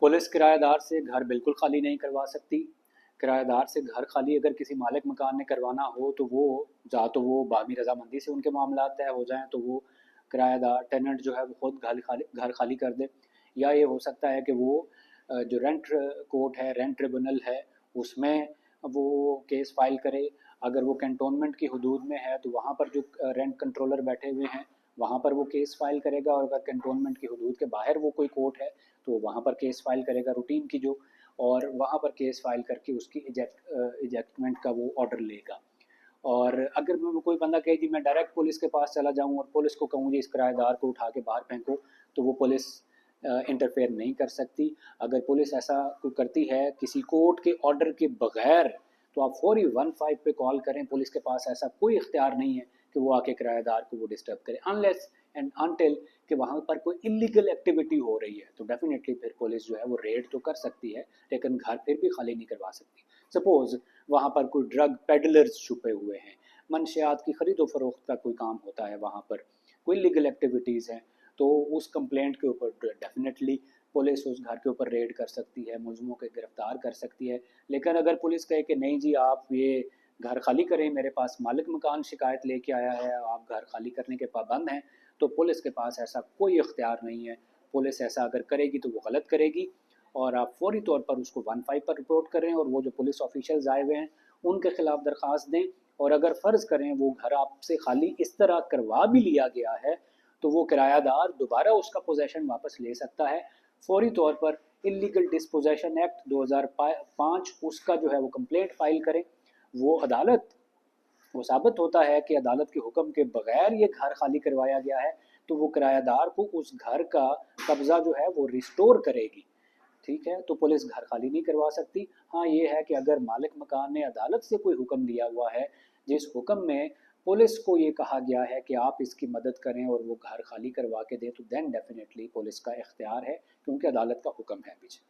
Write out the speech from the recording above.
Police किराएदार से घर बिल्कुल खाली नहीं करवा सकती। किराएदार से घर खाली अगर किसी मालिक मकान ने करवाना हो तो वो तो वो बाहमी रजामंदी से उनके मामला तय हो जाएं, तो वो किराएदार टेनेंट जो है वो खुद घर खाली कर दे। या ये हो सकता है कि वो जो रेंट कोर्ट है, रेंट ट्रिब्यूनल है, उसमें वो केस फाइल करे। अगर वो कैंटोनमेंट की हदूद में है तो वहाँ पर जो रेंट कंट्रोलर बैठे हुए हैं वहाँ पर वो केस फाइल करेगा, और अगर कैंटोनमेंट की हदूद के बाहर वो कोई कोर्ट है तो वहाँ पर केस फाइल करेगा रूटीन की जो, और वहाँ पर केस फाइल करके उसकी इजेक्टमेंट का वो ऑर्डर लेगा। और अगर मैं कोई बंदा कहे जी मैं डायरेक्ट पुलिस के पास चला जाऊँ और पुलिस को कहूँ जी इस किराएदार को उठा के बाहर फेंको, तो वो पुलिस इंटरफेयर नहीं कर सकती। अगर पुलिस ऐसा कोई करती है किसी कोर्ट के ऑर्डर के बगैर, तो आप फौरी 15 पे कॉल करें। पुलिस के पास ऐसा कोई इख्तियार नहीं है कि वो आके किराएदार को वो डिस्टर्ब करे, अनलेस एंड अनटिल कि वहाँ पर कोई इलीगल एक्टिविटी हो रही है, तो डेफिनेटली फिर पुलिस जो है वो रेड तो कर सकती है, लेकिन घर फिर भी खाली नहीं करवा सकती। सपोज़ वहाँ पर कोई ड्रग पेडलर्स छुपे हुए हैं, मनशियात की ख़रीदो फरोख्त का कोई काम होता है, वहाँ पर कोई लीगल एक्टिविटीज़ हैं, तो उस कंप्लेंट के ऊपर डेफिनेटली पुलिस उस घर के ऊपर रेड कर सकती है, मुलज़िमों को गिरफ़्तार कर सकती है। लेकिन अगर पुलिस कहे कि नहीं जी आप ये घर खाली करें, मेरे पास मालिक मकान शिकायत लेके आया है, आप घर खाली करने के पाबंद हैं, तो पुलिस के पास ऐसा कोई इख्तियार नहीं है। पुलिस ऐसा अगर करेगी तो वो गलत करेगी, और आप फौरी तौर पर उसको 15 पर रिपोर्ट करें, और वो जो पुलिस ऑफिशियल्स आए हुए हैं उनके ख़िलाफ़ दरख्वास्त दें। और अगर फ़र्ज़ करें वो घर आपसे खाली इस तरह करवा भी लिया गया है, तो वो किरायादार दोबारा उसका पोजेशन वापस ले सकता है। फौरी तौर पर इलीगल डिस्पोजेशन एक्ट 2005 उसका जो है वो कंप्लेंट फाइल करें। वो अदालत, वो साबित होता है कि अदालत के हुक्म के बगैर ये घर खाली करवाया गया है, तो वो किरायादार को उस घर का कब्ज़ा जो है वो रिस्टोर करेगी। ठीक है, तो पुलिस घर खाली नहीं करवा सकती। हाँ, ये है कि अगर मालिक मकान ने अदालत से कोई हुक्म लिया हुआ है जिस हुक्म में पुलिस को ये कहा गया है कि आप इसकी मदद करें और वो घर खाली करवा के दें, तो देन डेफिनेटली पुलिस का इख्तियार है, क्योंकि अदालत का हुक्म है पीछे।